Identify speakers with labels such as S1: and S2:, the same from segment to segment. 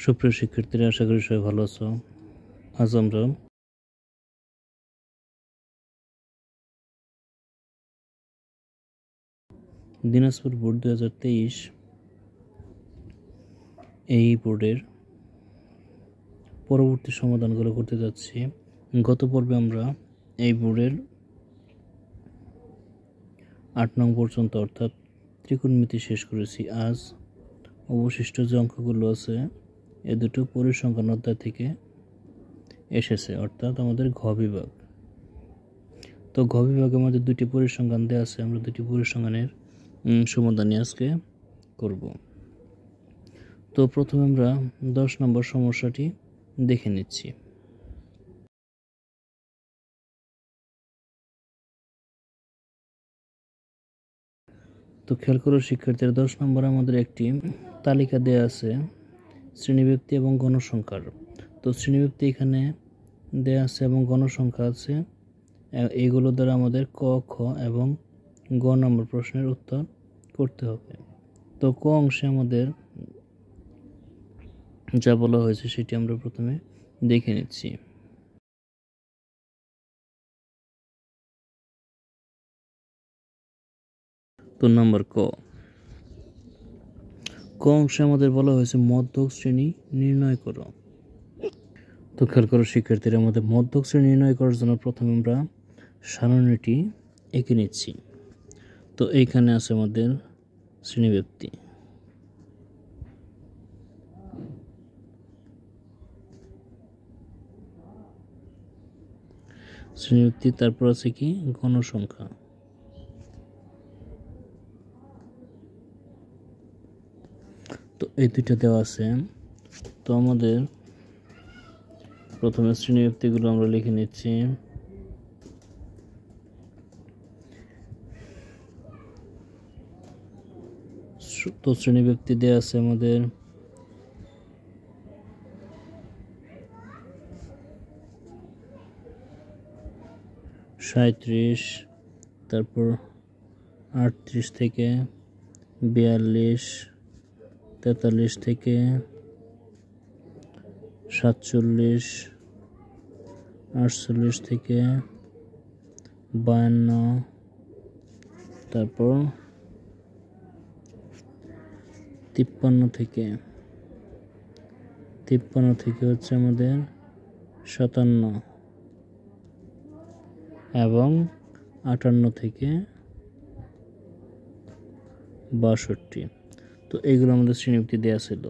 S1: সুপ্রিয় শিক্ষার্থীরা, আশা করি সবাই ভালো আছো। আজ আমরা দিনাজপুর বোর্ড 2023 এই বোর্ডের পরবর্তী সমাধানগুলো করতে যাচ্ছি। গত পর্বে আমরা এই বোর্ডের 8 নং পর্যন্ত অর্থাৎ ত্রিকোণমিতি শেষ করেছি। আজ অবশিষ্ট যে অঙ্কগুলো আছে এ দুটো পরিসংখ্যান অধ্যায় থেকে এসেছে, অর্থাৎ আমাদের ঘ বিভাগ। তো ঘ বিভাগে আমাদের দুটি পরিসংখ্যান দেওয়া আছে, আমরা দুটি পরিসংখ্যানের সমাধানই আজকে করব। তো প্রথমে আমরা 10 নম্বর সমস্যাটি দেখে নিচ্ছি। তো খেয়াল করো শিক্ষার্থীরা, 10 নম্বরে আমাদের একটি তালিকা দেওয়া আছে শ্রেণীব্যক্তি এবং গণসংখ্যার। তো শ্রেণীব্যক্তি এখানে দেওয়া আছে এবং গণসংখ্যা আছে। এইগুলো দ্বারা আমাদের ক, খ এবং গ নম্বর প্রশ্নের উত্তর করতে হবে। তো ক অংশে আমাদের যা বলা হয়েছে সেটি আমরা প্রথমে দেখে নিচ্ছি। তো নম্বর ক অংশে আমাদের বলা হয়েছে মধ্যক শ্রেণী নির্ণয় করো। তো খেয়াল করো শিক্ষার্থীরা, আমাদের মধ্যক শ্রেণী নির্ণয় করার জন্য প্রথমে আমরা সারণীটি এঁকে নিচ্ছি। তো এইখানে আছে আমাদের শ্রেণীব্যক্তি, তারপর আছে কি গণসংখ্যা। তো এই দুইটা দেওয়া আছে। তো আমাদের প্রথমে শ্রেণীব্যক্তিগুলো আমরা লিখে নিচ্ছি। তো শ্রেণীব্যক্তি দেওয়া আছে আমাদের 37, তারপর 38 থেকে 42, 43 থেকে 47, 48 থেকে 52, তারপর 53 থেকে হচ্ছে আমাদের 57 এবং 58 থেকে 62। তো এইগুলো আমাদের শ্রেণীব্যক্তি দেওয়া ছিল।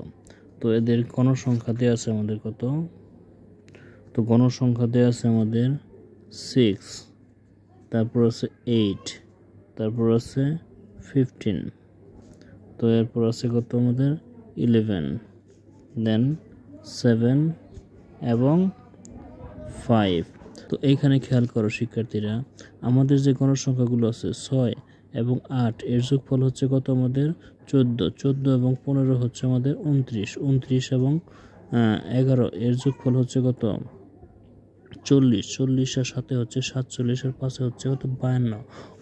S1: তো এদের গণসংখ্যা দেওয়া আছে আমাদের কত? তো গণসংখ্যা দেওয়া আছে আমাদের 6, তারপর আছে 8, তারপর আছে 15, তো এরপর আছে কত আমাদের 11, দেন 7 এবং 5। তো এইখানে খেয়াল করো শিক্ষার্থীরা, আমাদের যে গণসংখ্যাগুলো আছে 6 এবং 8 এর যোগফল হচ্ছে কত আমাদের 14 এবং 15 হচ্ছে আমাদের 29 এবং 11 এর যোগফল হচ্ছে কত 40 আর সাথে হচ্ছে 47 আর 5 হচ্ছে কত 52।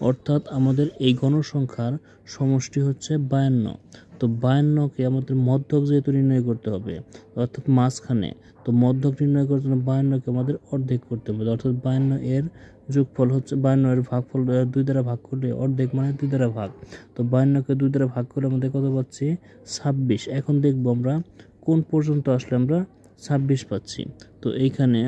S1: অর্থাৎ আমাদের এই গণসংখ্যার সমষ্টি হচ্ছে 52। তো 52কে আমাদের মধ্যক যেহেতু নির্ণয় করতে হবে, অর্থাৎ মাঝখানে, তো মধ্যক নির্ণয় করার জন্য 52কে আমাদের অর্ধেক করতে হবে। অর্থাৎ 52 এর যোগফল হচ্ছে 52 এর ভাগফল 2 দ্বারা ভাগ করলে অর্ধেক মানে 2 দ্বারা ভাগ। তো 52কে 2 দ্বারা ভাগ করলে আমাদের কত পাচ্ছি 26। এখন দেখব আমরা কোন পর্যন্ত আসলে আমরা 26 পাচ্ছি। তো এইখানে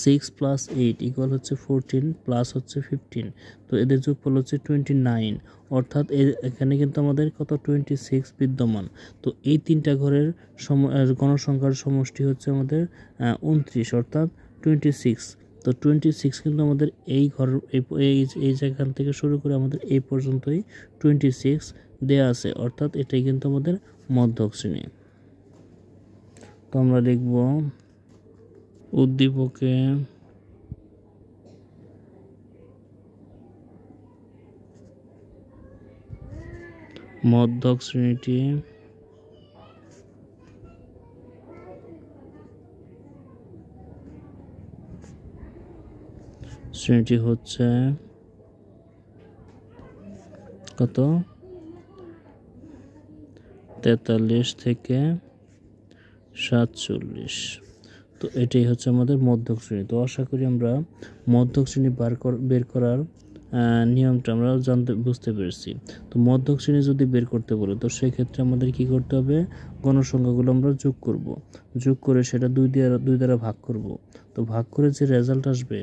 S1: 6 + 8 = হচ্ছে 14 প্লাস হচ্ছে 15। তো এদের যোগফল হচ্ছে 29। অর্থাৎ এখানে কিন্তু আমাদের কত 26 বিদ্যমান। তো এই তিনটা ঘরের গণসংখ্যার সমষ্টি হচ্ছে আমাদের 29, অর্থাৎ 26। তো 26 কিন্তু আমাদের এই ঘর এই জায়গা থেকে শুরু করে আমাদের এই পর্যন্তই 26 দেয়া আছে, অর্থাৎ এটাই কিন্তু আমাদের মধ্যক শ্রেণী। তো আমরা লিখব উদ্দীপকে মধ্যক শ্রেণীটি হচ্ছে কত 43 থেকে 47। তো এটাই হচ্ছে আমাদের মধ্যক শ্রেণী। তো আশা করি আমরা মধ্যক শ্রেণী বের করার নিয়মটা আমরা বুঝতে পেরেছি। তো মধ্যক শ্রেণী যদি বের করতে বলে তো সেক্ষেত্রে আমাদের কি করতে হবে, গণসংখ্যাগুলো আমরা যোগ করব, যোগ করে সেটা দুই দ্বারা ভাগ করব। তো ভাগ করে যে রেজাল্ট আসবে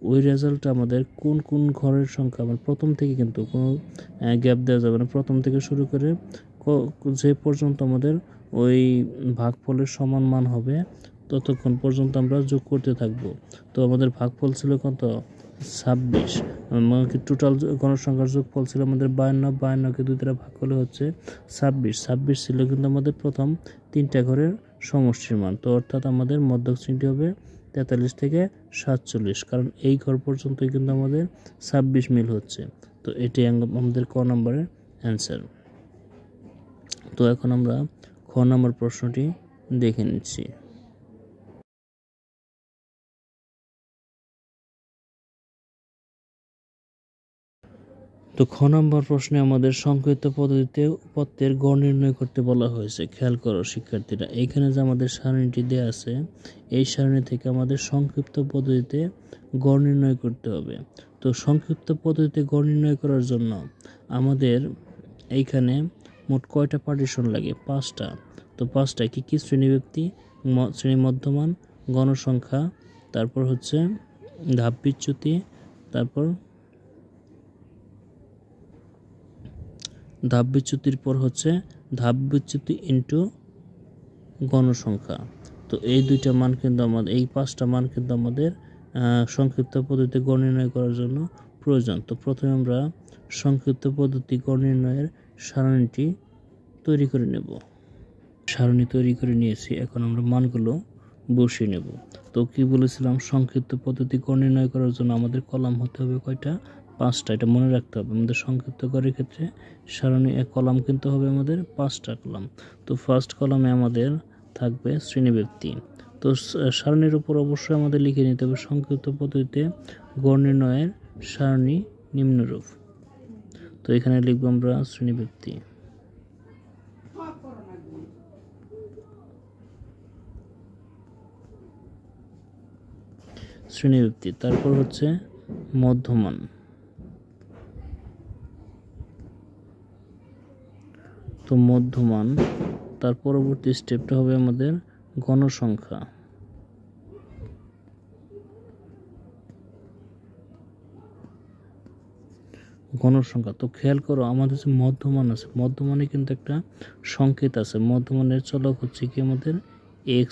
S1: ওই রেজাল্টটা আমাদের কোন কোন ঘরের সংখ্যা, আমার প্রথম থেকে কিন্তু কোনো গ্যাপ দেওয়া যাবে না, প্রথম থেকে শুরু করে যে পর্যন্ত আমাদের ওই ভাগফলের সমান মান হবে ততক্ষণ পর্যন্ত আমরা যোগ করতে থাকবো। তো আমাদের ভাগফল ছিল কত, 26। টোটাল গণসংখ্যার যোগফল ছিল আমাদের 52, 52কে 2 দ্বারা ভাগ করলে হচ্ছে 26। 26 ছিল কিন্তু আমাদের প্রথম 3টা ঘরের সমষ্টির মান। তো অর্থাৎ আমাদের মধ্যক শ্রেণীটি হবে 43 থেকে 47, কারণ এই ঘর পর্যন্তই কিন্তু আমাদের 26 মিল হচ্ছে। তো এটাই আমাদের ক নম্বরের অ্যান্সার। তো এখন আমরা খ নম্বর প্রশ্নটি দেখে নিচ্ছি। তো খ নম্বর প্রশ্নে আমাদের সংক্ষিপ্ত পদ্ধতিতে উপাত্তের গড় নির্ণয় করতে বলা হয়েছে। খেয়াল করো শিক্ষার্থীরা, এইখানে যে আমাদের সারণীটি দেওয়া আছে এই সারণী থেকে আমাদের সংক্ষিপ্ত পদ্ধতিতে গড় নির্ণয় করতে হবে। তো সংক্ষিপ্ত পদ্ধতিতে গড় নির্ণয় করার জন্য আমাদের এইখানে মোট কয়টা পার্টিশন লাগে, 5টা। তো 5টা কি কি, শ্রেণীব্যক্তি, শ্রেণী মধ্যমান, গণসংখ্যা, তারপর হচ্ছে ধাপ বিচ্যুতি, তারপর ধাপ বিচ্যুতির পর হচ্ছে ধাপ বিচ্যুতি ইন্টু গণসংখ্যা। তো এই 2টা মান কিন্তু আমাদের, এই 5টা মান কিন্তু আমাদের সংক্ষিপ্ত পদ্ধতিতে গড় নির্ণয় করার জন্য প্রয়োজন। তো প্রথমে আমরা সংক্ষিপ্ত পদ্ধতি গড় নির্ণয়ের সারণীটি তৈরি করে নেব। সারণী তৈরি করে নিয়েছি, এখন আমরা মানগুলো বসিয়ে নেব। তো কি বলেছিলাম, সংক্ষিপ্ত পদ্ধতি গড় নির্ণয় করার জন্য আমাদের কলাম হতে হবে কয়টা, 5টা। এটা মনে রাখতে হবে, আমাদের সংক্ষিপ্ত গড়ের ক্ষেত্রে সারণী কলাম কিন্তু হবে আমাদের 5টা কলাম। তো ফার্স্ট কলামে আমাদের থাকবে শ্রেণীব্যক্তি। তো সারণীর উপর অবশ্যই আমাদের লিখে নিতে হবে সংক্ষিপ্ত পদ্ধতিতে গড় নির্ণয়ের সারণী নিম্নরূপ। তো এখানে লিখব আমরা শ্রেণীব্যক্তি, শ্রেণীব্যক্তি, তারপর হচ্ছে মধ্যমান, তো মধ্যমান, তার পরবর্তী স্টেপটা হবে আমাদের গণসংখ্যা, গণসংখ্যা। তো খেয়াল করো আমাদের যে মধ্যমান আছে, মধ্যমানে কিন্তু একটা সংকেত আছে, মধ্যমানের চলক হচ্ছে কি আমাদের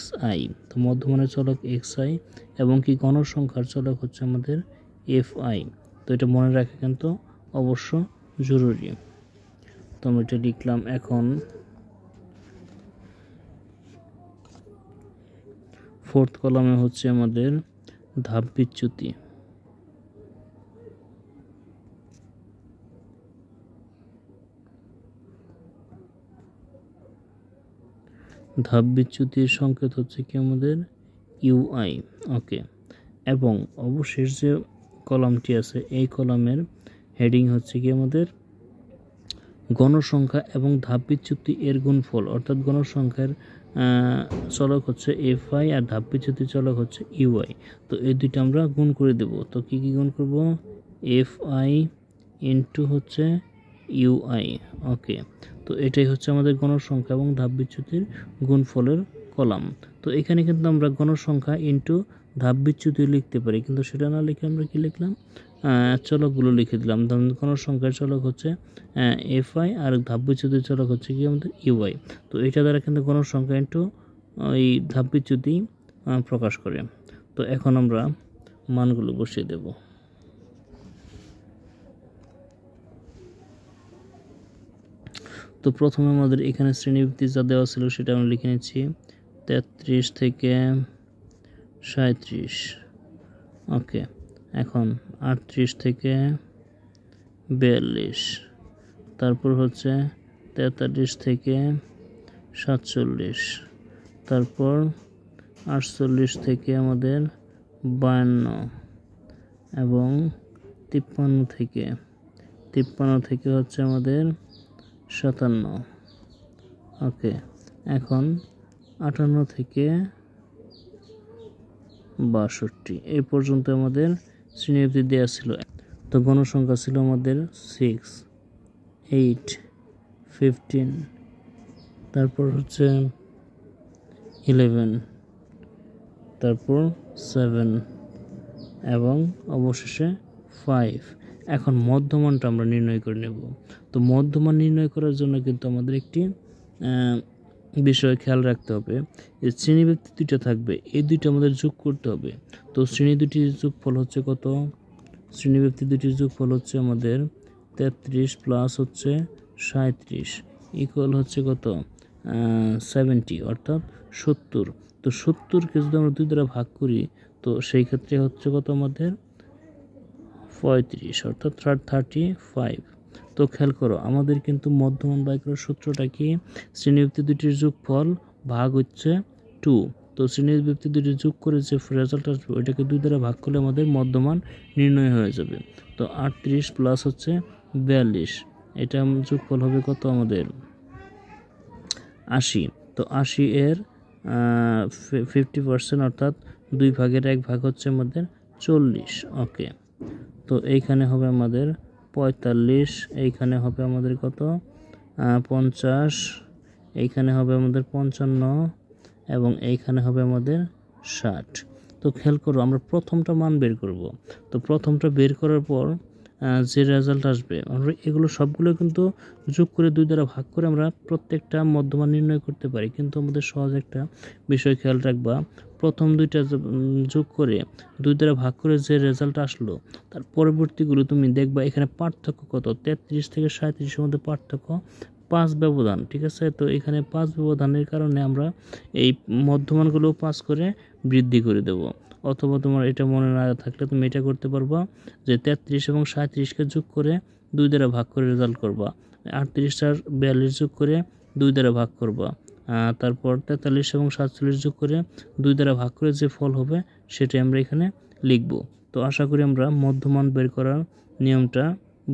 S1: xi। তো মধ্যমানের চলক xi এবং কি গণসংখ্যার চলক হচ্ছে আমাদের fi। তো এটা মনে রাখা কিন্তু অবশ্য জরুরি। তো আমরা এটা লিখলাম। এখন ফোর্থ কলামে হচ্ছে আমাদের ধাপ বিচ্যুতি, ধাপ বিচ্যুতির সংকেত হচ্ছে কি আমাদের ইউআই। ওকে, এবং অবশেষ যে কলামটি আছে এই কলামের হেডিং হচ্ছে কি আমাদের গণসংখ্যা এবং ধাপ বিচ্যুতি এর গুণফল, অর্থাৎ গণসংখ্যার চলক হচ্ছে fi আর ধাপ বিচ্যুতি চলক হচ্ছে ইউআই। তো এই দুইটা আমরা গুণ করে দেব। তো কি কি গুণ করব, fi ইন্টু হচ্ছে ইউআই। ওকে, তো এটাই হচ্ছে আমাদের গণসংখ্যা এবং ধাপ বিচ্যুতির গুণফলের কলাম। তো এখানে কিন্তু আমরা গণসংখ্যা ইন্টু ধাপ বিচ্যুতি লিখতে পারি, কিন্তু সেটা না লিখে আমরা কি লিখলাম, চলকগুলো লিখে দিলাম। গণসংখ্যার চলক হচ্ছে fi আর ধাপ বিচ্যুতির চলক হচ্ছে কি আমাদের ইউআই। তো এটা দ্বারা কিন্তু গণসংখ্যা ইন্টু ওই ধাপ বিচ্যুতি প্রকাশ করে। তো এখন আমরা মানগুলো বসিয়ে দেব। তো প্রথমে আমাদের এখানে শ্রেণীবৃত্তি যা দেওয়া ছিল সেটা আমরা লিখে নিচ্ছি, 33 থেকে 37। ওকে, এখন 38 থেকে 42, তারপর হচ্ছে 43 থেকে 47, তারপর 48 থেকে আমাদের 52 এবং 53 থেকে হচ্ছে আমাদের 57। ওকে, এখন 58 থেকে 62 এই পর্যন্ত আমাদের শ্রেণীবিভক্তি দেওয়া ছিল। তো গণসংখ্যা ছিল আমাদের 6, 8, 15, তারপর হচ্ছে 11, তারপর 7 এবং অবশেষে 5। এখন মধ্যমানটা আমরা নির্ণয় করে নেব। তো মধ্যমান নির্ণয় করার জন্য কিন্তু আমাদের একটি বিষয় খেয়াল রাখতে হবে, এই শ্রেণীবিভক্তি দুইটা থাকবে, এই দুইটা আমাদের যোগ করতে হবে। তো শ্রেণী দুটির যোগফল হচ্ছে কত? শ্রেণীবিভক্তি দুটির যোগফল হচ্ছে আমাদের 33 প্লাস হচ্ছে 37 ইকুয়াল হচ্ছে কত? 70 অর্থাৎ 70। তো 70কে যদি আমরা 2 দ্বারা ভাগ করি তো সেই ক্ষেত্রে হচ্ছে কত আমাদের? 35 অর্থাৎ 35। তো খেয়াল করো, আমাদের কিন্তু মধ্যমান বাই করার সূত্রটা কি? শ্রেণীবিভক্তি দুটির যোগফল ভাগ হচ্ছে 2। তো শ্রেণীবিভক্তি দুটি যোগ করে যে রেজাল্ট আসবে ওইটাকে 2 দ্বারা ভাগ করলে আমাদের মধ্যমান নির্ণয় হয়ে যাবে। তো 38 প্লাস হচ্ছে 42, এটা যোগফল হবে কত আমাদের? 80। তো 80 এর 50% অর্থাৎ 2 ভাগের 1 ভাগ হচ্ছে আমাদের 40। ওকে, তো এইখানে হবে আমাদের 45, এইখানে হবে আমাদের কত? 50, এইখানে হবে আমাদের 55 এবং এইখানে হবে আমাদের 60। তো খেয়াল করো, আমরা প্রথমটা মান বের করব। তো প্রথমটা বের করার পর যে রেজাল্ট আসবে আমরা এগুলো সবগুলো কিন্তু যোগ করে 2 দ্বারা ভাগ করে আমরা প্রত্যেকটা মধ্যমান নির্ণয় করতে পারি। কিন্তু আমাদের সহজ একটা বিষয় খেয়াল রাখবা, প্রথম দুইটা যোগ করে 2 দ্বারা ভাগ করে যে রেজাল্ট আসলো তার পরবর্তীগুলো তুমি দেখবা এখানে পার্থক্য কত? 33 থেকে 37 এর মধ্যে পার্থক্য 5 ব্যবধান, ঠিক আছে? তো এখানে 5 ব্যবধানের কারণে আমরা এই মধ্যমানগুলো 5 করে বৃদ্ধি করে দেব। অথবা তোমার এটা মনে না থাকলে তুমি এটা করতে পারবা যে 33 এবং 37কে যোগ করে 2 দ্বারা ভাগ করে রেজাল্ট করবা, 38 আর 42 যোগ করে 2 দ্বারা ভাগ করবা, তারপর 43 এবং 47 যোগ করে 2 দ্বারা ভাগ করে যে ফল হবে সেটাই আমরা এখানে লিখব। তো আশা করি আমরা মধ্যমান বের করার নিয়মটা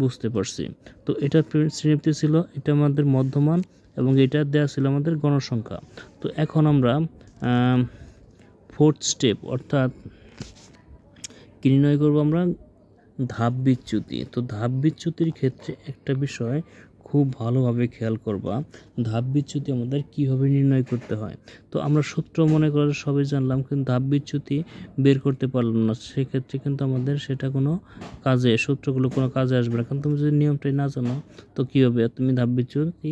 S1: বুঝতে পারছি। তো এটা শ্রেণীবিভক্তি ছিল, এটা আমাদের মধ্যমান এবং এটা দেওয়া ছিল আমাদের গণসংখ্যা। তো এখন আমরা 4th স্টেপ অর্থাৎ কি নির্ণয় করব? আমরা ধাপ বিচ্যুতি। তো ধাপ বিচ্যুতির ক্ষেত্রে একটা বিষয় খুব ভালোভাবে খেয়াল করবা, ধাপ বিচ্যুতি আমাদের কীভাবে নির্ণয় করতে হয়। তো আমরা সূত্র মনে করে সবই জানলাম, কিন্তু ধাপ বিচ্যুতি বের করতে পারলাম না, সেক্ষেত্রে কিন্তু আমাদের সেটা কোনো কাজে, সূত্রগুলো কোনো কাজে আসবে না। কারণ তুমি যদি নিয়মটাই না জানো তো কী হবে? তুমি ধাপ বিচ্যুতি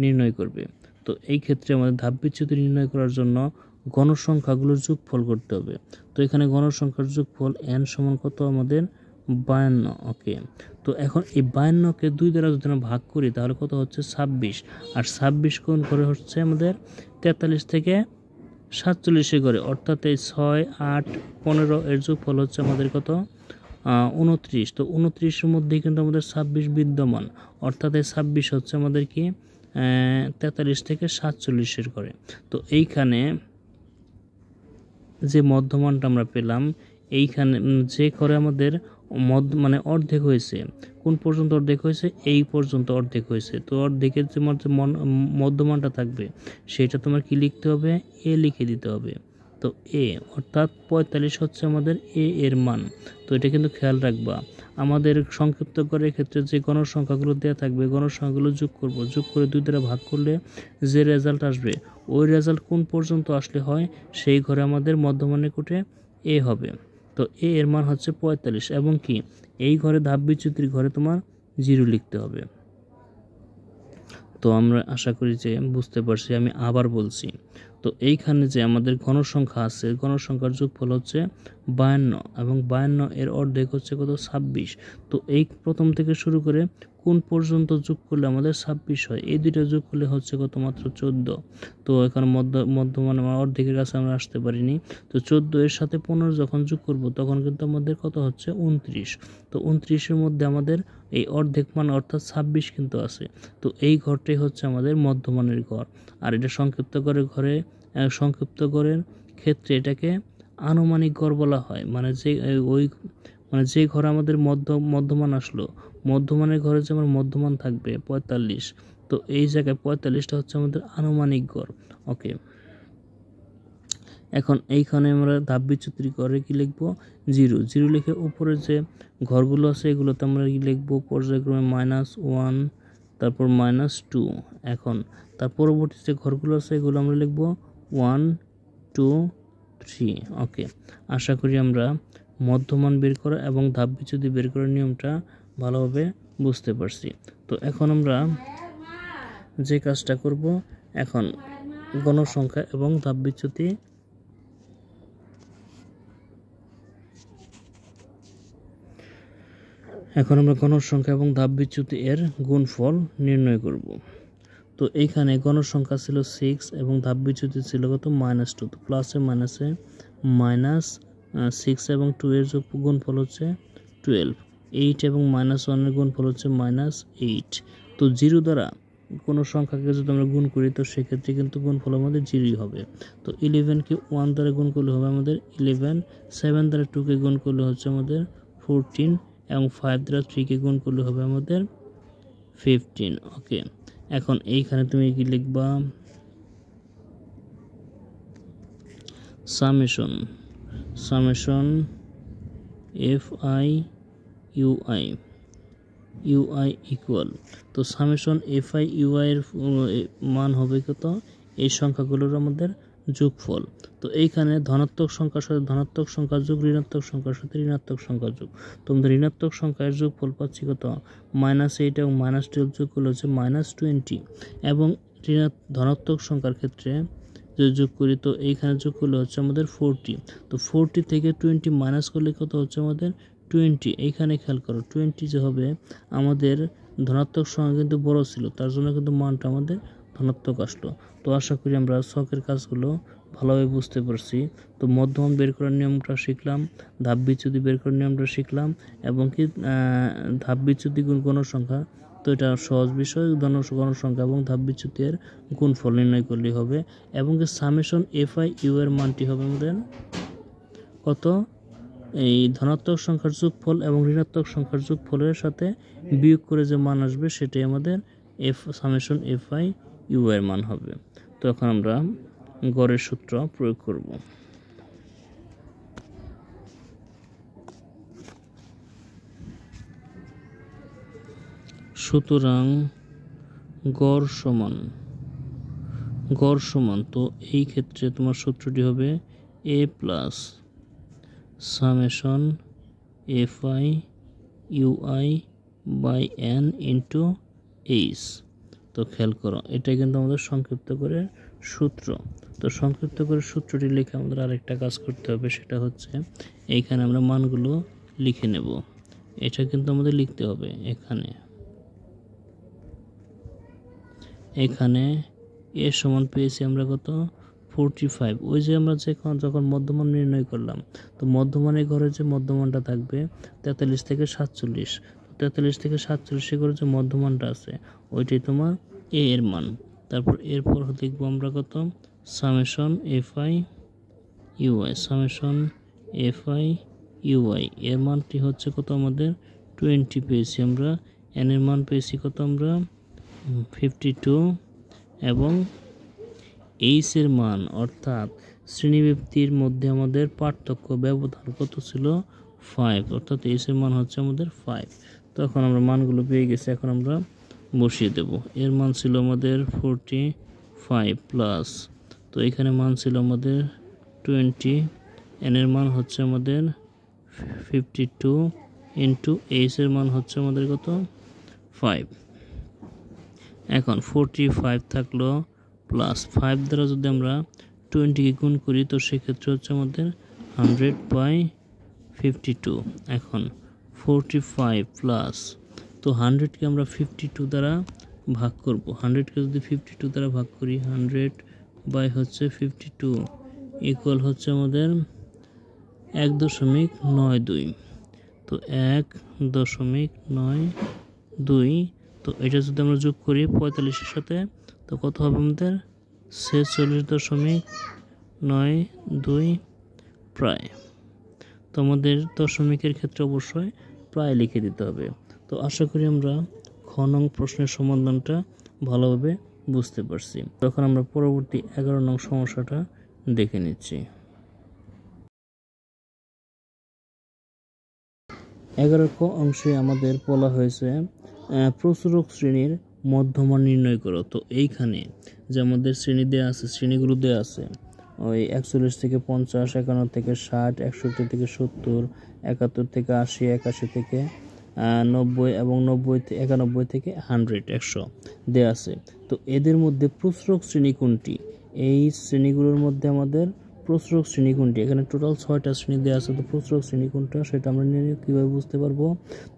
S1: নির্ণয় করবে। তো এই ক্ষেত্রে আমাদের ধাপ বিচ্যুতি নির্ণয় করার জন্য গণসংখ্যাগুলোর যোগফল করতে হবে। তো এখানে গণসংখ্যার যোগফল n সমান কত আমাদের? 52। ওকে, তো এখন এই 52কে 2 দ্বারা যদি আমরা ভাগ করি তাহলে কত হচ্ছে? 26। আর 26 কোণ করে হচ্ছে আমাদের 43 থেকে 47 করে, অর্থাৎ এই 6, 8, 15 এর যোগফল হচ্ছে আমাদের কত? 29। তো 29-এর মধ্যেই কিন্তু আমাদের 26 বিদ্যমান, অর্থাৎ এই 26 হচ্ছে আমাদের কি 43 থেকে 47 করে। তো এইখানে যে মধ্যমানটা আমরা পেলাম, এইখানে যে ঘরে আমাদের মানে অর্ধেক হয়েছে, কোন পর্যন্ত অর্ধেক হয়েছে? এই পর্যন্ত অর্ধেক হয়েছে। তো অর্ধেকের যে মধ্যমানটা থাকবে সেটা তোমার কি লিখতে হবে? এ লিখে দিতে হবে। তো এ অর্থাৎ 45 হচ্ছে আমাদের এর মান। তো এটা কিন্তু খেয়াল রাখবা, আমাদের সংক্ষিপ্ত করার ক্ষেত্রে যে গণসংখ্যাগুলো দেওয়া থাকবে গণসংখ্যাগুলো যোগ করব, যোগ করে 2 দ্বারা ভাগ করলে যে রেজাল্ট আসবে ওই রেজাল্ট কোন পর্যন্ত আসলে হয় সেই ঘরে আমাদের মধ্যমানের কোটে এ হবে। তো এর মান হচ্ছে 45 এবং কি এই ঘরে ধাপ বিচ্যুতির ঘরে তোমার 0 লিখতে হবে। তো আমরা আশা করি যে বুঝতে পারছি। আমি আবার বলছি, তো এইখানে যে আমাদের গণসংখ্যা আছে গণসংখ্যার যোগফল হচ্ছে 52 এবং 52 এর অর্ধেক হচ্ছে কত? 26। তো এই প্রথম থেকে শুরু করে কোন পর্যন্ত যোগ করলে আমাদের 26 হয়? এই দুইটা যোগ করলে হচ্ছে কত? মাত্র 14। তো এখানে মধ্যমান অর্ধেকের কাছে আমরা আসতে পারিনি। তো 14 এর সাথে 15 যখন যোগ করব তখন কিন্তু আমাদের কত হচ্ছে? 29। তো 29-এর মধ্যে আমাদের এই অর্ধেক মান অর্থাৎ 26 কিন্তু আছে। তো এই ঘরটাই হচ্ছে আমাদের মধ্যমানের ঘর। আর এটা সংক্ষিপ্ত গড়ের ক্ষেত্রে এটাকে আনুমানিক গড় বলা হয়। মানে যে ঘরে আমাদের মধ্যমান আসলো, মধ্যমানের ঘরে যে আমার মধ্যমান থাকবে 45, তো এই জায়গায় 45টা হচ্ছে আমাদের আনুমানিক গড়। ওকে, এখন এইখানে আমরা ধাপ বিচ্যুতি করে কি লিখব 0 0 লিখে উপরে যে ঘরগুলো আছে এগুলোতে আমরা কি লিখব পর্যায়ক্রমে -1 তারপর -2। এখন তার পরবর্তী যে ঘরগুলো আছে এগুলো আমরা লিখব 1 2 3। ওকে, আশা করি আমরা মধ্যমান বের করা এবং ধাপ বিচ্যুতি বের করার নিয়মটা ভালোভাবে বুঝতে পারছি। তো এখন আমরা যে কাজটা করব, এখন গণসংখ্যা এবং ধাপ বিচ্যুতি এখন আমরা গণসংখ্যা এবং ধাপ বিচ্যুতি এর গুণফল নির্ণয় করব। তো এইখানে গণসংখ্যা ছিল 6 এবং ধাপ বিচ্যুতি ছিল কত -2। তো প্লাসে মাইনাসে -6 এবং 2 এর গুণফল হচ্ছে 12। 8 এবং -1 এর গুণফল হচ্ছে -8। তো 0 দ্বারা কোনো সংখ্যাকে যদি আমরা গুণ করি তো সেক্ষেত্রে কিন্তু গুণফল আমাদের 0ই হবে। তো 11 কে 1 দ্বারা গুণ করলে হবে আমাদের 11, 7 দ্বারা 2 কে গুণ করলে হচ্ছে আমাদের 14 এবং 5 দ্বারা 3 কে গুণ করলে হবে আমাদের 15। ওকে, এখন এইখানে তুমি কি লিখবা সামেশন fi ui ইকুয়াল। তো সামেশন fi ui এর মান হবে কত, এই সংখ্যাগুলোর আমাদের যোগফল। তো এইখানে ধনাত্মক সংখ্যার সাথে ধনাত্মক সংখ্যা যোগ, ঋণাত্মক সংখ্যার সাথে ঋণাত্মক সংখ্যা যোগ। তো আমাদের ঋণাত্মক সংখ্যার যোগফল পাচ্ছি কত -8 এবং -12 যোগ করলে হচ্ছে -20। এবং ধনাত্মক সংখ্যার ক্ষেত্রে যদি যোগ করি তো এইখানে যোগ করলে হচ্ছে আমাদের 40। তো 40 থেকে 20 মাইনাস করলে কত হচ্ছে আমাদের 20। এইখানে খেয়াল করো 20 যে হবে আমাদের ধনাত্মক সংখ্যা কিন্তু বড় ছিল, তার জন্য কিন্তু মানটা আমাদের ধনাত্মক আসলো। তো আশা করি আমরা ছকের কাজগুলো ভালোভাবে বুঝতে পারছি। তো মধ্যমান বের করার নিয়মটা শিখলাম, ধাপ বিচ্যুতি বের করার নিয়মটা শিখলাম, এবং কি ধাপ বিচ্যুতি গুণ গণসংখ্যা। তো এটা সহজ বিষয়, গণসংখ্যা এবং ধাপ বিচ্যুতির গুণফল নির্ণয় করলেই হবে। এবং কি সামেশন fi u এর মানটি হবে আমাদের কত, এই ধনাত্মক সংখ্যার যোগফল এবং ঋণাত্মক সংখ্যার যোগফলের সাথে বিয়োগ করে যে মান আসবে সেটাই আমাদের সামেশন fi u এর মান হবে। তো এখন আমরা গড়ের সূত্র প্রয়োগ করব। সুতরাং গড় সমান, তো এই ক্ষেত্রে তোমার সূত্রটি হবে a plus summation fi ui by n into h. তো খেয়াল করো এটা কিন্তু আমাদের সংক্ষিপ্ত করে সূত্র। তো সংক্ষিপ্ত করে সূত্রটি লিখে আমাদের আরেকটা কাজ করতে হবে, সেটা হচ্ছে এইখানে আমরা মানগুলো লিখে নেব। এটা কিন্তু আমাদের লিখতে হবে এখানে এ সমান পেয়েছি আমরা কত 45। ওই যে আমরা যখন মধ্যমান নির্ণয় করলাম, তো মধ্যমানের ঘরে যে মধ্যমানটা থাকবে 43 থেকে 47। 43 থেকে 47 ঘরে যে মধ্যমানটা আছে ওইটাই তোমার এ এর মান। তারপর এরপর দেখবো আমরা কত সামেশন fi ui এর মানটি হচ্ছে কত আমাদের 20 পেয়েছি আমরা। n এর মান পেয়েছি কত আমরা 52। এবং এইচ এর মান অর্থাৎ শ্রেণীব্যক্তির মধ্যে আমাদের পার্থক্য ব্যবধান কত ছিল 5, অর্থাৎ এইচ এর মান হচ্ছে আমাদের 5। তো এখন আমরা মানগুলো পেয়ে গেছি, এখন আমরা বসিয়ে দেব। এর মান ছিল আমাদের 45 প্লাস, তো এখানে মান ছিল আমাদের 20, এন এর মান হচ্ছে আমাদের 52 ইন্টু এইচ এর মান হচ্ছে আমাদের কত 5। এখন 45 থাকলো প্লাস 5 দ্বারা যদি আমরা 20কে গুণ করি তো সেক্ষেত্রে হচ্ছে আমাদের 100/52। এখন 45 প্লাস, তো 100কে আমরা 52 দ্বারা ভাগ করব। 100কে যদি 52 দ্বারা ভাগ করি 100/52 ইকুয়াল হচ্ছে আমাদের 1.92। তো 1.92, তো এটা যদি আমরা যোগ করি 45-এর সাথে তো কত হবে আমাদের 46.92 প্রায়। তো আমাদের দশমিকের ক্ষেত্রে অবশ্যই প্রায় লিখে দিতে হবে। তো আশা করি আমরা খ নং প্রশ্নের সমাধানটা ভালোভাবে বুঝতে পারছি। তখন আমরা পরবর্তী 11 নং সমস্যাটা দেখে নিচ্ছি। 11 ক অংশে আমাদের বলা হয়েছে প্রচুরক শ্রেণীর মধ্যমান নির্ণয় করো। তো এইখানে যে আমাদের শ্রেণী দেওয়া আছে, শ্রেণীগুলো দেওয়া আছে, ওই 41 থেকে 50, 51 থেকে 60, 61 থেকে 70, 71 থেকে 80, 81 থেকে 90 এবং 91 থেকে 100 দেওয়া আছে। তো এদের মধ্যে প্রচুরক শ্রেণী কোনটি? এই শ্রেণীগুলোর মধ্যে আমাদের প্রচুরক শ্রেণী কোনটি? এখানে টোটাল 6টা শ্রেণী দেওয়া আছে। তো প্রচুরক শ্রেণী কোনটা সেটা আমরা কীভাবে বুঝতে পারবো?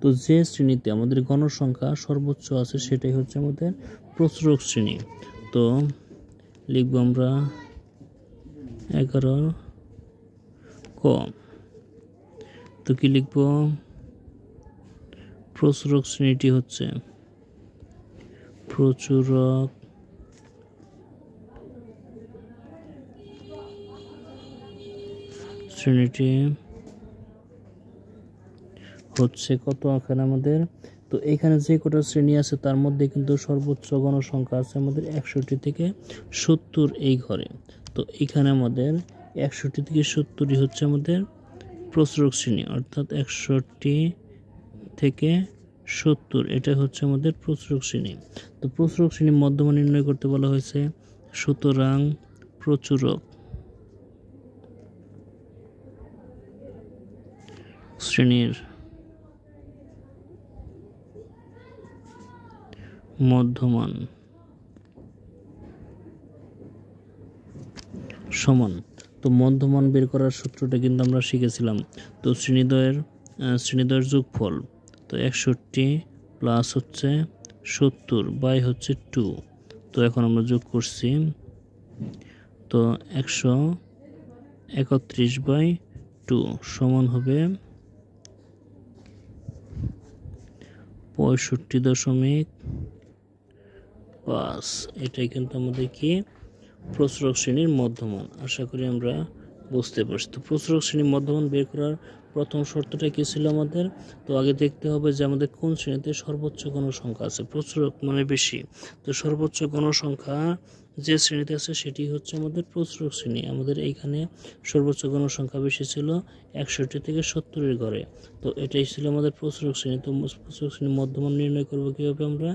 S1: তো যে শ্রেণীতে আমাদের গণসংখ্যা সর্বোচ্চ আছে সেটাই হচ্ছে আমাদের প্রচুরক শ্রেণী। তো লিখব আমরা 11 ক। তো কি লিখব? প্রচুরক শ্রেণীটি হচ্ছে প্রচুরক শ্রেণীটি হচ্ছে কত এখানে আমাদের? তো এখানে যে কটা শ্রেণী আছে তার মধ্যে কিন্তু সর্বোচ্চ গণসংখ্যা আছে আমাদের 61 থেকে 70 এই ঘরে। তো এখানে আমাদের 61 থেকে 70ই হচ্ছে আমাদের প্রচুরক শ্রেণী, অর্থাৎ 61 থেকে 70 এটা হচ্ছে আমাদের প্রচুরক শ্রেণী। তো প্রচুরক শ্রেণী মধ্যমান নির্ণয় করতে বলা হয়েছে, সুতরাং প্রচুরক শ্রেণীর মধ্যমান সমান। তো মধ্যমান বের করার সূত্রটা কিন্তু আমরা শিখেছিলাম। তো শ্রেণীদ্বয়ের যোগফল, তো 61 প্লাস হচ্ছে 70 বাই হচ্ছে 2। তো এখন আমরা যোগ করছি, তো 131/2 সমান হবে 65.5। এটাই কিন্তু আমাদের কি প্রচুরক শ্রেণীর মধ্যমান। আশা করি আমরা বুঝতে পারছি। তো প্রচুরক শ্রেণীর মধ্যমান বের করার প্রথম শর্তটা কি ছিল আমাদের? তো আগে দেখতে হবে যে আমাদের কোন শ্রেণীতে সর্বোচ্চ গণসংখ্যা আছে। প্রচুরক মানে বেশি, তো সর্বোচ্চ গণসংখ্যা যে শ্রেণীতে আছে সেটি হচ্ছে আমাদের প্রচুরক শ্রেণী। আমাদের এইখানে সর্বোচ্চ গণসংখ্যা বেশি ছিল 61 থেকে 70 ঘরে। তো এটাই ছিল আমাদের প্রচুরক শ্রেণী। তো প্রচুরক শ্রেণীর মধ্যমান নির্ণয় করবো কীভাবে? আমরা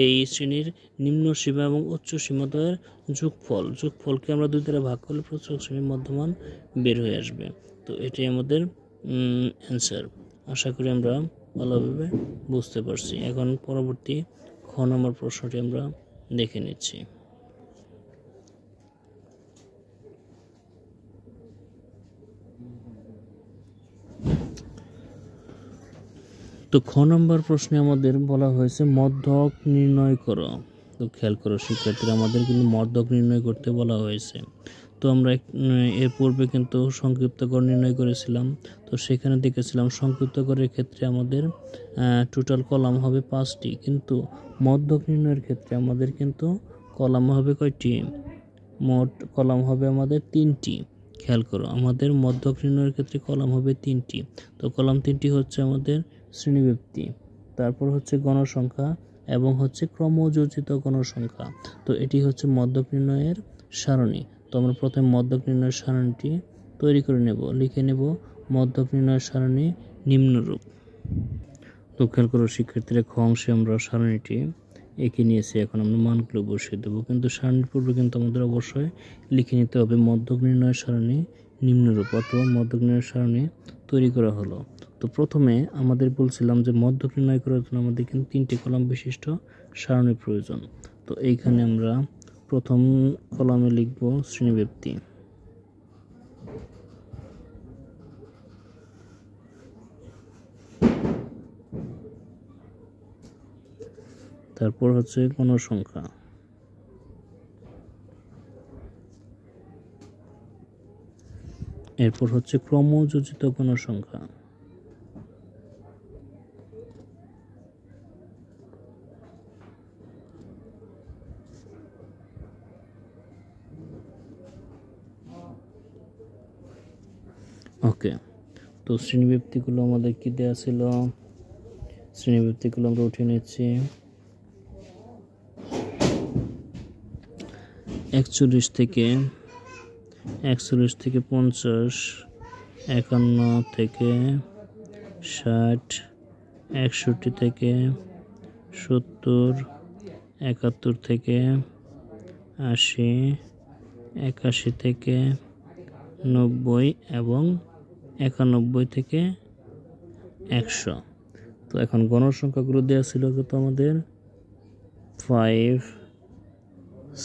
S1: এই শ্রেণীর নিম্ন সীমা এবং উচ্চ সীমাদ্বয়ের যোগফলকে আমরা 2 দ্বারা ভাগ করলে প্রচুরক শ্রেণীর মধ্যমান বের হয়ে আসবে। তো এটাই আমাদের অ্যান্সার। আশা করি আমরা ভালোভাবে বুঝতে পারছি। এখন পরবর্তী খ নম্বর প্রশ্নটি আমরা দেখে নিচ্ছি। তো খ নম্বর প্রশ্নে আমাদের বলা হয়েছে মধ্যক নির্ণয় করো। তো খেয়াল করো শিক্ষার্থীরা, আমাদের কিন্তু মধ্যক নির্ণয় করতে বলা হয়েছে। তো আমরা এর পূর্বে কিন্তু সংক্ষিপ্তকর নির্ণয় করেছিলাম। তো সেখানে দেখেছিলাম সংক্ষিপ্তকরের ক্ষেত্রে আমাদের টোটাল কলাম হবে 5টি, কিন্তু মধ্যক নির্ণয়ের ক্ষেত্রে আমাদের কিন্তু কলাম হবে কয়টি? মোট কলাম হবে আমাদের 3টি। খেয়াল করো, আমাদের মধ্যক নির্ণয়ের ক্ষেত্রে কলাম হবে 3টি। তো কলাম 3টি হচ্ছে আমাদের শ্রেণীব্যক্তি, তারপর হচ্ছে গণসংখ্যা এবং হচ্ছে ক্রমযোজিত গণসংখ্যা। তো এটি হচ্ছে মধ্যক নির্ণয়ের সারণী। তো আমরা প্রথমে মধ্যক নির্ণয়ের সারণীটি তৈরি করে নেব, লিখে নেব মধ্যক নির্ণয়ের সারণী নিম্নরূপ। তো খেয়াল করো শিক্ষার্থীরা, খ অংশে আমরা সারণীটি এঁকে নিয়েছি। এখন আমরা মানগুলো বসিয়ে দেবো, কিন্তু সারণীর পূর্বে কিন্তু আমাদের অবশ্যই লিখে নিতে হবে মধ্যক নির্ণয়ের সারণী নিম্নরূপ, অথবা মধ্যক নির্ণয়ের সারণী তৈরি করা হলো। তো প্রথমে আমাদের বলছিলাম যে মধ্যক নির্ণয় করার জন্য আমাদের কিন্তু 3টি কলাম বিশিষ্ট সারণীর প্রয়োজন। তো এইখানে আমরা প্রথম কলামে লিখব শ্রেণীব্যক্তি, তারপর হচ্ছে গণসংখ্যা, এরপর হচ্ছে ক্রমযোজিত গণসংখ্যা, ওকে। তো শ্রেণীব্যক্তিগুলো আমাদের কি দেওয়া ছিল? শ্রেণীব্যক্তিগুলো আমরা উঠিয়ে নিচ্ছি। 41 থেকে 41 থেকে 50, 51 থেকে 60, 61 থেকে 70, 71 থেকে 80, 81 থেকে 90 এবং 91 থেকে 100। তো এখন গণসংখ্যাগুলো দেওয়া ছিল কত আমাদের 5,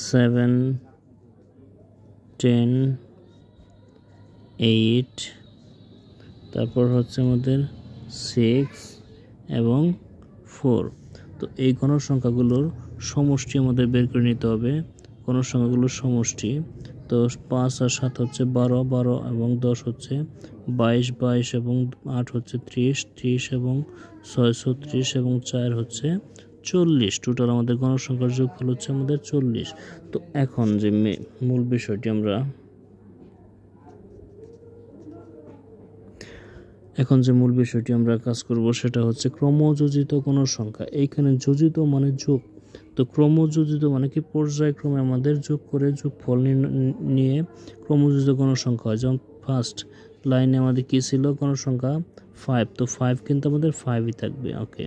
S1: 7, 10, 8, তারপর হচ্ছে আমাদের 6 এবং 4। তো এই গণসংখ্যাগুলোর সমষ্টি আমাদের বের করে নিতে হবে। গণসংখ্যাগুলোর সমষ্টি তো 5 আর 7 হচ্ছে 12, 12 এবং 10 হচ্ছে 22, 22 এবং 8 হচ্ছে 30, 30 এবং 6 36 এবং 4 হচ্ছে 40। টোটাল আমাদের গণসংখ্যার যোগফল হচ্ছে আমাদের 40। তো এখন যে মূল বিষয়টি আমরা কাজ করব সেটা হচ্ছে ক্রমযোজিত গণসংখ্যা। এইখানে যোজিত মানে যোগ, তো ক্রমযোজিত মানে কি পর্যায়ক্রমে আমাদের যোগ করে যোগফল নিয়ে ক্রমযোজিত গণসংখ্যা হয়। যেমন ফার্স্ট লাইনে আমাদের কি ছিল গণসংখ্যা 5, তো 5 কিন্তু আমাদের 5ই থাকবে। ওকে,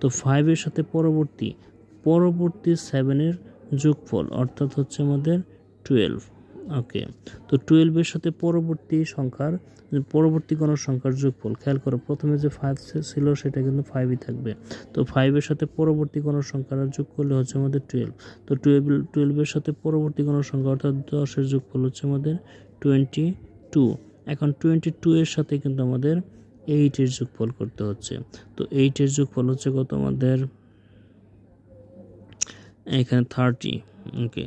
S1: তো 5-এর সাথে পরবর্তী 7-এর যোগফল অর্থাৎ হচ্ছে আমাদের 12। ওকে, তো 12-এর সাথে পরবর্তী গণসংখ্যার যোগফল খেয়াল করো, প্রথমে যে 5 ছিল সেটা কিন্তু 5ই থাকবে। তো 5-এর সাথে পরবর্তী গণসংখ্যার যোগ করলে হচ্ছে আমাদের 12। তো 12-এর সাথে পরবর্তী গণসংখ্যা অর্থাৎ 10-এর যোগফল হচ্ছে আমাদের 22। এখন 22-এর সাথে কিন্তু আমাদের 8-এর যোগফল করতে হচ্ছে। তো 8-এর যোগফল হচ্ছে কত আমাদের এখানে 30। ওকে,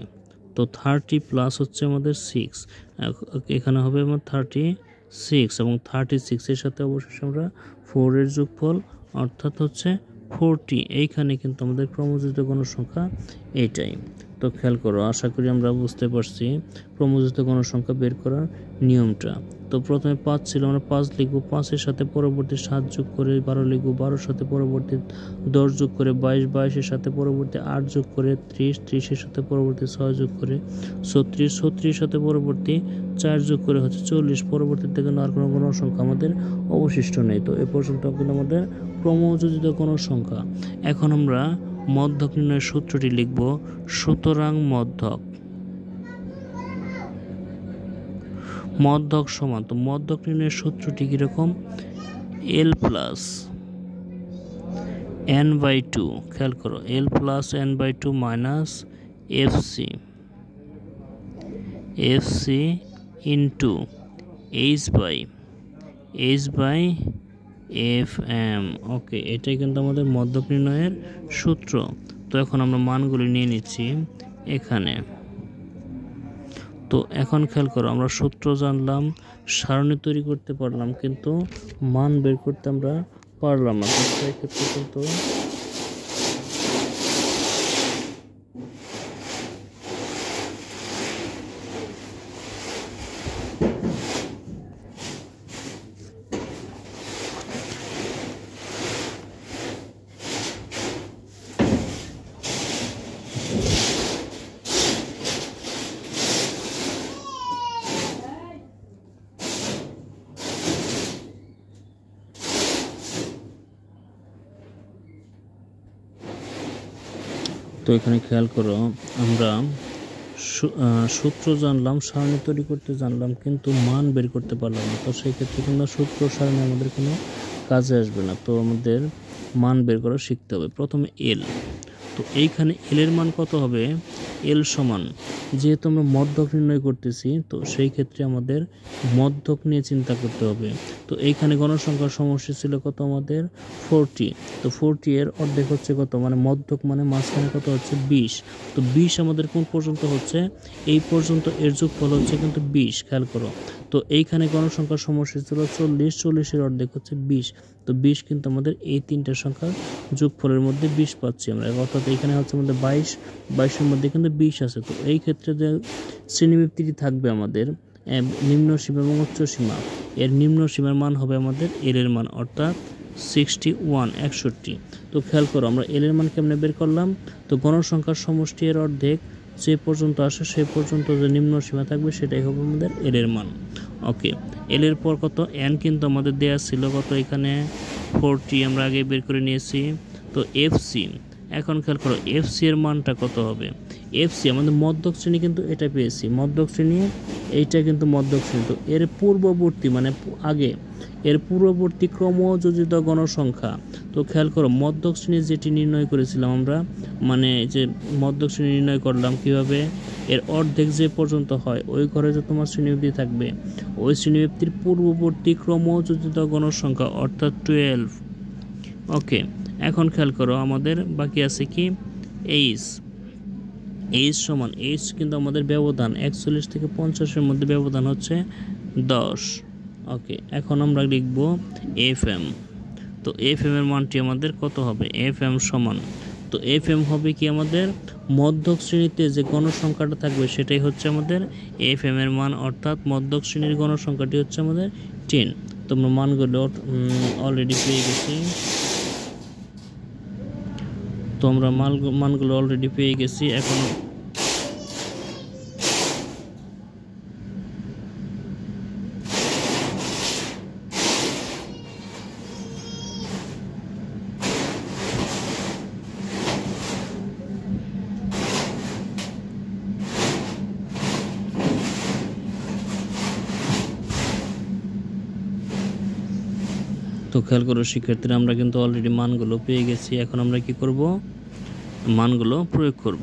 S1: তো 30 প্লাস হচ্ছে আমাদের 6, এখানে হবে আমার 36 এবং 36-এর সাথে অবশ্যই আমরা 4-এর যোগফল অর্থাৎ হচ্ছে 40। এইখানে কিন্তু আমাদের ক্রমযোজিত গণসংখ্যা এইটাই। তো খেয়াল করো, আশা করি আমরা বুঝতে পারছি ক্রমযোজিত গণসংখ্যা বের করার নিয়মটা। তো প্রথমে 5 ছিল, আমরা 5 লিখব, 5-এর সাথে পরবর্তী 7 যোগ করে 12 লিখব, 12-এর সাথে পরবর্তী 10 যোগ করে 22, 22-এর সাথে পরবর্তী 8 যোগ করে 30, 30-এর সাথে পরবর্তী 6 যোগ করে 36, 36-এর সাথে পরবর্তী 4 যোগ করে হচ্ছে 40। পরবর্তীতে কিন্তু আর কোনো গণসংখ্যা আমাদের অবশিষ্ট নেই। তো এ পর্যন্ত কিন্তু আমাদের ক্রমযোজিত গণসংখ্যা। এখন আমরা মধ্যক নির্ণয়ের সূত্রটি লিখব। সুতরাং মধ্যক সমান, তো মধ্যক নির্ণয়ের সূত্রটি কিরকম, L প্লাস n/2, খেয়াল করো, L plus n/2 minus FC into H/FM। ওকে, এটাই কিন্তু আমাদের মধ্যক নির্ণয়ের সূত্র। তো এখন আমরা মানগুলি নিয়ে নিচ্ছি এখানে। তো এখন খেয়াল করো, আমরা সূত্র জানলাম, সারণী তৈরি করতে পারলাম, কিন্তু মান বের করতে আমরা পারলাম না। তো সেক্ষেত্রে কিন্তু তো এখানে খেয়াল করো, আমরা সূত্র জানলাম, সারণী তৈরি করতে জানলাম, কিন্তু মান বের করতে পারলাম না। তো সেই ক্ষেত্রে কিন্তু সূত্র সারণী আমাদের কোনো কাজে আসবে না। তো আমাদের মান বের করা শিখতে হবে। প্রথমে এল, তো এইখানে এল এর মান কত হবে, এল সমান, যেহেতু আমরা মধ্যক নির্ণয় করতেছি, তো সেই ক্ষেত্রে আমাদের মধ্যক নিয়ে চিন্তা করতে হবে। তো এইখানে গণসংখ্যার সমষ্টি ছিল কত আমাদের 40। তো 40 এর অর্ধেক হচ্ছে কত, মানে মধ্যক মানে মাঝখানে কত হচ্ছে 20। তো 20 আমাদের কোন পর্যন্ত হচ্ছে, এই পর্যন্ত, এর যোগফল হচ্ছে কিন্তু 20। খেয়াল করো, তো এইখানে গণসংখ্যার সমষ্টি ছিল 40, 40-এর অর্ধেক হচ্ছে 20। তো 20 কিন্তু আমাদের এই তিনটা সংখ্যার যোগফলের মধ্যে 20 পাচ্ছি আমরা, অর্থাৎ এখানে হচ্ছে আমাদের 22-এর মধ্যে কিন্তু 20 আছে। তো এই ক্ষেত্রে যে শ্রেণীবৃত্তিটি থাকবে আমাদের নিম্ন সীমা এবং উচ্চ সীমা, এর নিম্ন সীমার মান হবে আমাদের এল এর মান, অর্থাৎ 61। তো খেয়াল করো, আমরা এল এর মান কেমনে বের করলাম, তো গণসংখ্যার সমষ্টি এর অর্ধেক যে পর্যন্ত আসে সেই পর্যন্ত যে নিম্ন সীমা থাকবে সেটাই হবে আমাদের এল এর মান। ওকে, এল এর পর কত এন কিন্তু আমাদের দেয়া ছিল কত এখানে 40 আমরা আগে বের করে নিয়েছি। তো এফসি, এখন খেয়াল করো এফসি এর মানটা কত হবে। এফসি আমাদের মধ্যক শ্রেণী কিন্তু এটা পেয়েছি, মধ্যক শ্রেণী এইটা কিন্তু মধ্যক শ্রেণী। তো এর পূর্ববর্তী মানে আগে এর পূর্ববর্তী ক্রমযোজিত গণসংখ্যা। তো খেয়াল করো মধ্যক শ্রেণী যেটি নির্ণয় করেছিলাম আমরা, মানে যে মধ্যক শ্রেণী নির্ণয় করলাম কিভাবে, এর অর্ধেক যে পর্যন্ত হয় ওই ঘরে যে তোমার শ্রেণীব্যক্তি থাকবে ওই শ্রেণীব্যক্তির পূর্ববর্তী ক্রমযোজিত গণসংখ্যা অর্থাৎ 12। ওকে, এখন খেয়াল করো আমাদের বাকি আছে কি এইচ। এইচ সমান এইচ কিন্তু আমাদের ব্যবধান 41 থেকে 50-এর মধ্যে ব্যবধান হচ্ছে 10। ওকে, এখন আমরা লিখব এফ এম। তো এফ এম এর মানটি আমাদের কত হবে, এফ এম সমান, তো এফ এম হবে কি আমাদের মধ্যক শ্রেণীতে যে গণসংখ্যাটা থাকবে সেটাই হচ্ছে আমাদের এফ এম এর মান, অর্থাৎ মধ্যক শ্রেণীর গণসংখ্যাটি হচ্ছে আমাদের 10। তোমরা মানগুলো অলরেডি পেয়ে গেছি, তো আমরা মানগুলো অলরেডি পেয়ে গেছি। এখন তো খেয়াল করো শিক্ষার্থীরা আমরা কিন্তু অলরেডি মানগুলো পেয়ে গেছি। এখন আমরা কি করব, মানগুলো প্রয়োগ করব।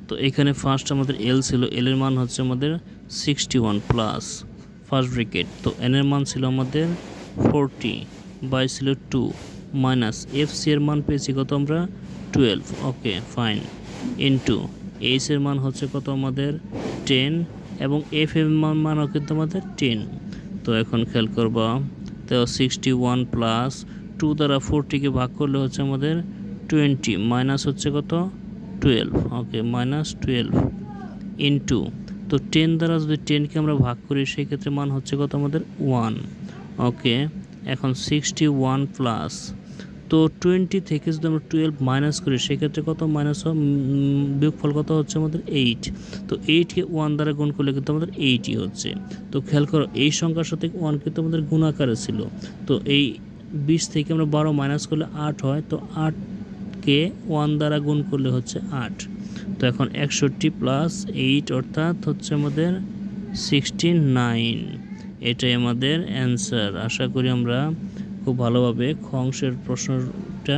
S1: তো এখানে ফার্স্ট আমাদের এল ছিল, এল এর মান হচ্ছে আমাদের 61 প্লাস ফার্স্ট ব্র্যাকেট, তো এন এর মান ছিল আমাদের 40 বাই ছিল 2 মাইনাস এফ সি এর মান পেয়েছি কত আমরা 12। ওকে ফাইন, ইনটু এইচ এর মান হচ্ছে কত আমাদের 10 এবং এফ এর মানও কিন্তু আমাদের 10। তো এখন খেয়াল করবা, তো 61 প্লাস 2 দ্বারা 40কে ভাগ করলে হচ্ছে আমাদের 20 মাইনাস হচ্ছে কত 12। ওকে, মাইনাস 12 ইনটু, তো 10 দ্বারা যদি 10কে আমরা ভাগ করি সেই ক্ষেত্রে মান হচ্ছে কত আমাদের 1। ওকে, এখন 61 প্লাস, তো 20 থেকে যদি আমরা 12 মাইনাস করি সেক্ষেত্রে কত মাইনাস বিয়োগফল কত হচ্ছে আমাদের 8। তো 8কে 1 দ্বারা গুণ করলে কিন্তু আমাদের 8ই হচ্ছে। তো খেয়াল করো এই সংখ্যার সাথে 1 কিন্তু আমাদের গুণাকারে ছিল, তো এই 20 থেকে আমরা 12 মাইনাস করলে 8 হয়, তো 8কে 1 দ্বারা গুণ করলে হচ্ছে 8। তো এখন 61 প্লাস 8 অর্থাৎ হচ্ছে আমাদের 69, এটাই আমাদের অ্যান্সার। আশা করি আমরা খুব ভালোভাবে খ অংশের প্রশ্নটা